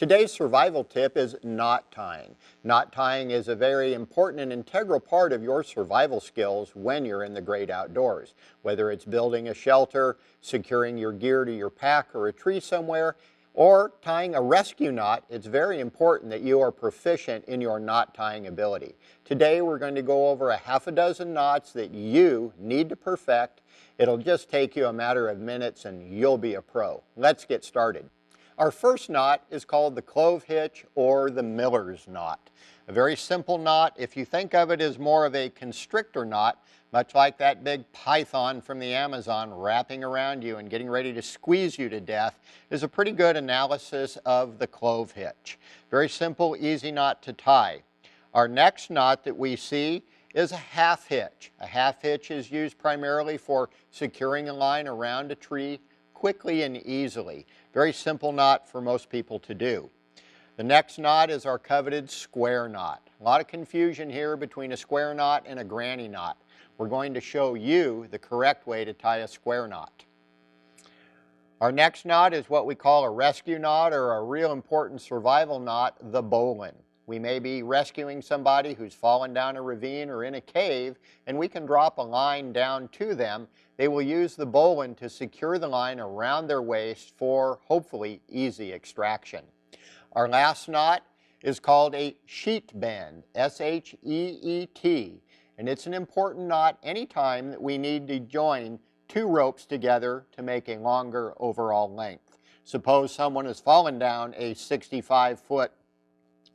Today's survival tip is knot tying. Knot tying is a very important and integral part of your survival skills when you're in the great outdoors. Whether it's building a shelter, securing your gear to your pack or a tree somewhere, or tying a rescue knot, it's very important that you are proficient in your knot tying ability. Today we're going to go over a half a dozen knots that you need to perfect. It'll just take you a matter of minutes and you'll be a pro. Let's get started. Our first knot is called the Clove Hitch or the Miller's knot. A very simple knot. If you think of it as more of a constrictor knot, much like that big python from the Amazon wrapping around you and getting ready to squeeze you to death, is a pretty good analysis of the Clove Hitch. Very simple, easy knot to tie. Our next knot that we see is a half hitch. A half hitch is used primarily for securing a line around a tree quickly and easily. Very simple knot for most people to do. The next knot is our coveted square knot. A lot of confusion here between a square knot and a granny knot. We're going to show you the correct way to tie a square knot. Our next knot is what we call a rescue knot or a real important survival knot, the Bowline. We may be rescuing somebody who's fallen down a ravine or in a cave, and we can drop a line down to them. They will use the Bowline to secure the line around their waist for, hopefully, easy extraction. Our last knot is called a sheet bend, S-H-E-E-T, and it's an important knot anytime that we need to join two ropes together to make a longer overall length. Suppose someone has fallen down a 65-foot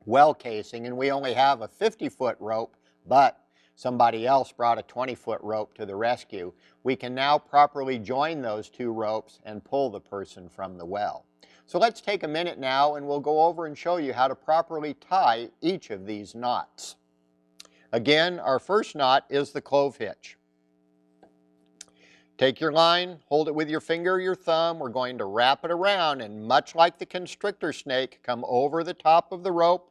well casing and we only have a 50-foot rope, but somebody else brought a 20-foot rope to the rescue. We can now properly join those two ropes and pull the person from the well. So let's take a minute now and we'll go over and show you how to properly tie each of these knots. Again, our first knot is the Clove Hitch. Take your line, hold it with your finger or your thumb. We're going to wrap it around and much like the constrictor snake, come over the top of the rope,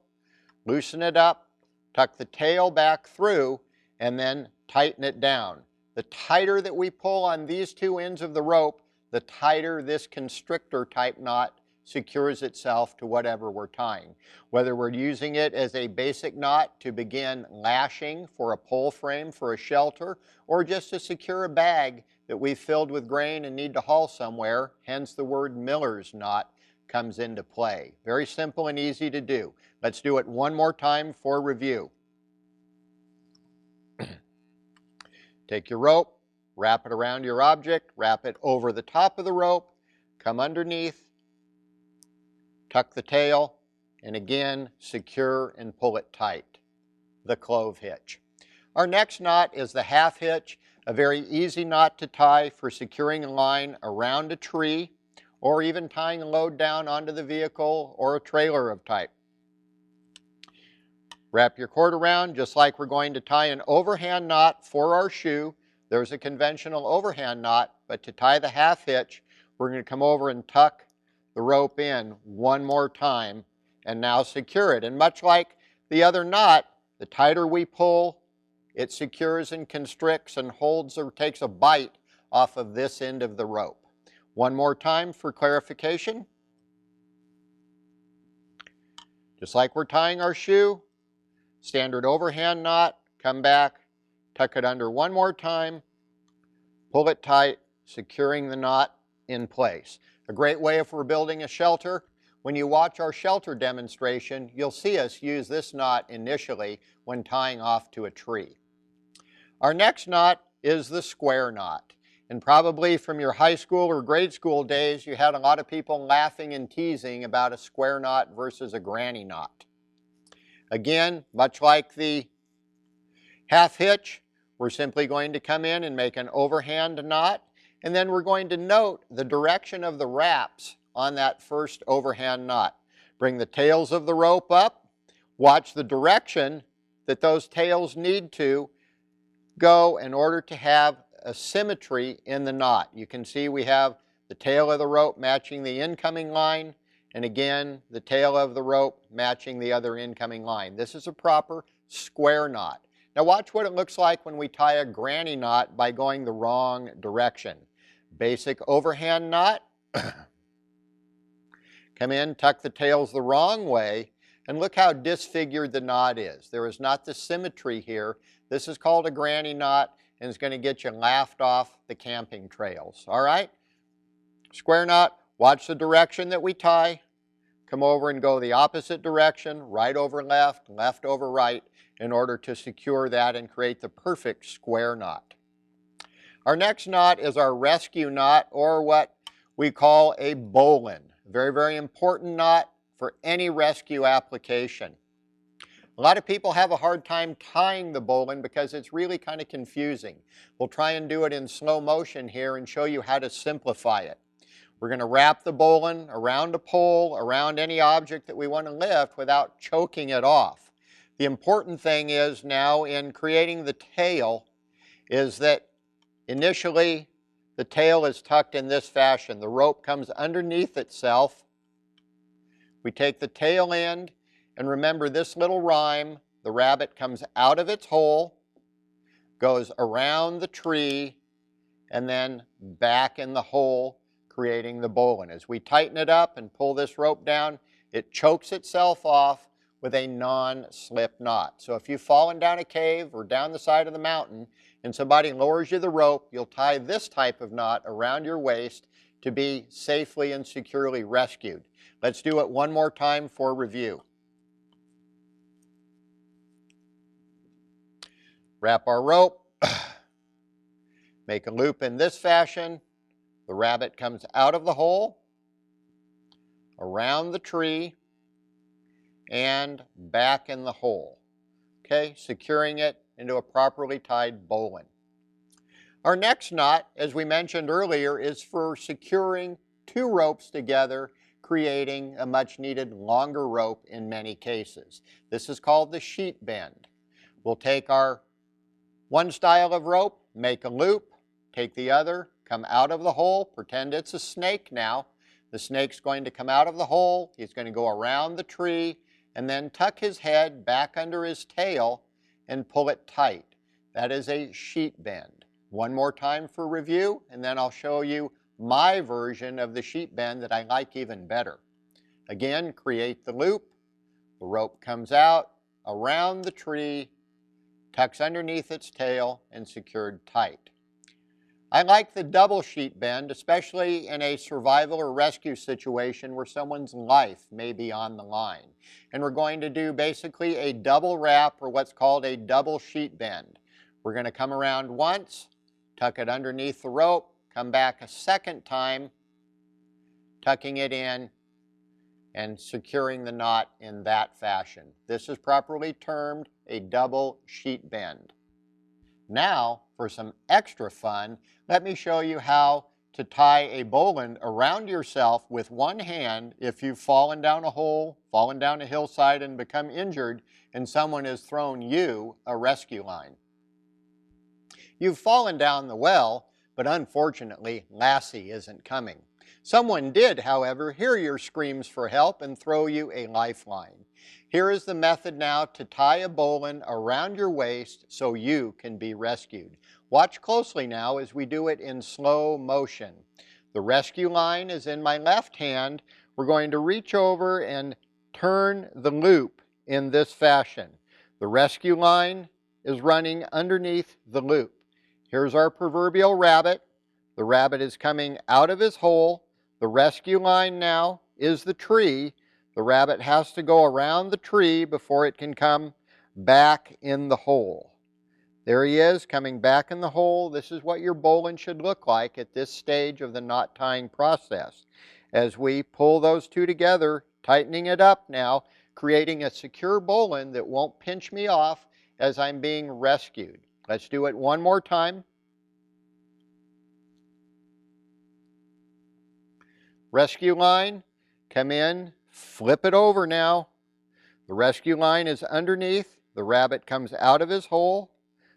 loosen it up, tuck the tail back through, and then tighten it down. The tighter that we pull on these two ends of the rope, the tighter this constrictor type knot secures itself to whatever we're tying. Whether we're using it as a basic knot to begin lashing for a pole frame for a shelter, or just to secure a bag that we've filled with grain and need to haul somewhere, hence the word Miller's knot comes into play. Very simple and easy to do. Let's do it one more time for review. Take your rope, wrap it around your object, wrap it over the top of the rope, come underneath, tuck the tail, and again, secure and pull it tight. The Clove Hitch. Our next knot is the half hitch, a very easy knot to tie for securing a line around a tree or even tying a load down onto the vehicle or a trailer of type. Wrap your cord around just like we're going to tie an overhand knot for our shoe. There's a conventional overhand knot, but to tie the half hitch, we're going to come over and tuck the rope in one more time and now secure it. And much like the other knot, the tighter we pull, it secures and constricts and holds or takes a bite off of this end of the rope. One more time for clarification. Just like we're tying our shoe, standard overhand knot, come back, tuck it under one more time, pull it tight, securing the knot in place. A great way if we're building a shelter. When you watch our shelter demonstration, you'll see us use this knot initially when tying off to a tree. Our next knot is the square knot. And probably from your high school or grade school days, you had a lot of people laughing and teasing about a square knot versus a granny knot. Again, much like the half hitch, we're simply going to come in and make an overhand knot, and then we're going to note the direction of the wraps on that first overhand knot. Bring the tails of the rope up, watch the direction that those tails need to go in order to have a symmetry in the knot. You can see we have the tail of the rope matching the incoming line, and again, the tail of the rope matching the other incoming line. This is a proper square knot. Now watch what it looks like when we tie a granny knot by going the wrong direction. Basic overhand knot. Come in, tuck the tails the wrong way, and look how disfigured the knot is. There is not the symmetry here. This is called a granny knot, and it's going to get you laughed off the camping trails. All right? Square knot, watch the direction that we tie. Come over and go the opposite direction, right over left, left over right, in order to secure that and create the perfect square knot. Our next knot is our rescue knot, or what we call a bowline. Very, very important knot for any rescue application. A lot of people have a hard time tying the bowline because it's really kind of confusing. We'll try and do it in slow motion here and show you how to simplify it. We're going to wrap the bowline around a pole, around any object that we want to lift without choking it off. The important thing is now in creating the tail is that initially the tail is tucked in this fashion. The rope comes underneath itself. We take the tail end, and remember this little rhyme, the rabbit comes out of its hole, goes around the tree, and then back in the hole, creating the bowline. As we tighten it up and pull this rope down, it chokes itself off with a non-slip knot. So if you've fallen down a cave or down the side of the mountain and somebody lowers you the rope, you'll tie this type of knot around your waist to be safely and securely rescued. Let's do it one more time for review. Wrap our rope, make a loop in this fashion. The rabbit comes out of the hole, around the tree, and back in the hole. Okay, securing it into a properly tied bowline. Our next knot, as we mentioned earlier, is for securing two ropes together, creating a much needed longer rope in many cases. This is called the sheet bend. We'll take our one style of rope, make a loop, take the other, come out of the hole, pretend it's a snake now. The snake's going to come out of the hole, he's going to go around the tree, and then tuck his head back under his tail and pull it tight. That is a sheet bend. One more time for review, and then I'll show you my version of the sheet bend that I like even better. Again, create the loop, the rope comes out, around the tree, tucks underneath its tail, and secured tight. I like the double sheet bend, especially in a survival or rescue situation where someone's life may be on the line. And we're going to do basically a double wrap, or what's called a double sheet bend. We're going to come around once, tuck it underneath the rope, come back a second time, tucking it in and securing the knot in that fashion. This is properly termed a double sheet bend. Now, for some extra fun, let me show you how to tie a bowline around yourself with one hand if you've fallen down a hole, fallen down a hillside and become injured, and someone has thrown you a rescue line. You've fallen down the well, but unfortunately, Lassie isn't coming. Someone did, however, hear your screams for help and throw you a lifeline. Here is the method now to tie a bowline around your waist so you can be rescued. Watch closely now as we do it in slow motion. The rescue line is in my left hand. We're going to reach over and turn the loop in this fashion. The rescue line is running underneath the loop. Here's our proverbial rabbit. The rabbit is coming out of his hole. The rescue line now is the tree. The rabbit has to go around the tree before it can come back in the hole. There he is, coming back in the hole. This is what your bowline should look like at this stage of the knot tying process. As we pull those two together, tightening it up now, creating a secure bowline that won't pinch me off as I'm being rescued. Let's do it one more time. Rescue line, come in, flip it over now. The rescue line is underneath. The rabbit comes out of his hole,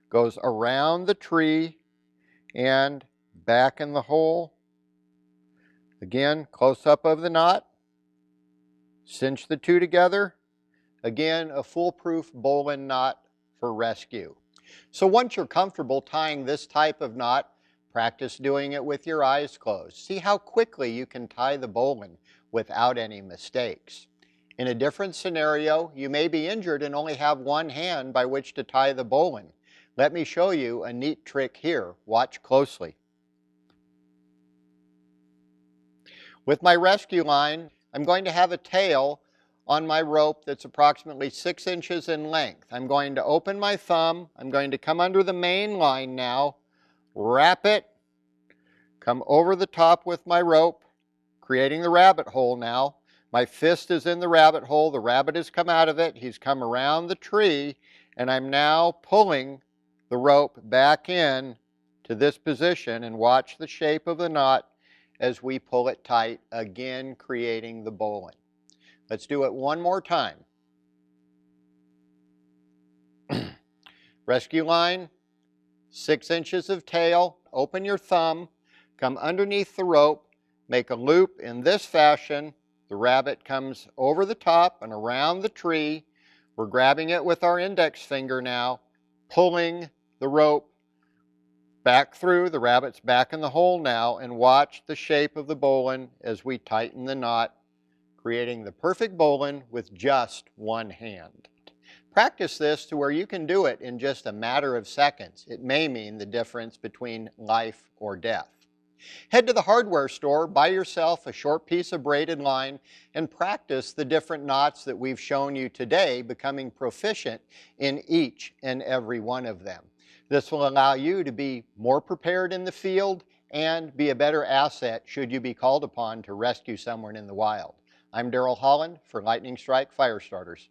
goes around the tree, and back in the hole. Again, close up of the knot. Cinch the two together. Again, a foolproof bowline knot for rescue. So once you're comfortable tying this type of knot, practice doing it with your eyes closed. See how quickly you can tie the bowline without any mistakes. In a different scenario, you may be injured and only have one hand by which to tie the bowline. Let me show you a neat trick here. Watch closely. With my rescue line, I'm going to have a tail on my rope that's approximately 6 inches in length. I'm going to open my thumb. I'm going to come under the main line now, wrap it, come over the top with my rope, creating the rabbit hole now. My fist is in the rabbit hole. The rabbit has come out of it. He's come around the tree, and I'm now pulling the rope back in to this position, and watch the shape of the knot as we pull it tight, again creating the bowline. Let's do it one more time. Rescue line, 6 inches of tail, open your thumb, come underneath the rope, make a loop in this fashion. The rabbit comes over the top and around the tree. We're grabbing it with our index finger now, pulling the rope back through. The rabbit's back in the hole now, and watch the shape of the bowline as we tighten the knot, creating the perfect bowline with just one hand. Practice this to where you can do it in just a matter of seconds. It may mean the difference between life or death. Head to the hardware store, buy yourself a short piece of braided line, and practice the different knots that we've shown you today, becoming proficient in each and every one of them. This will allow you to be more prepared in the field and be a better asset should you be called upon to rescue someone in the wild. I'm Darrell Holland for Lightning Strike Fire Starters.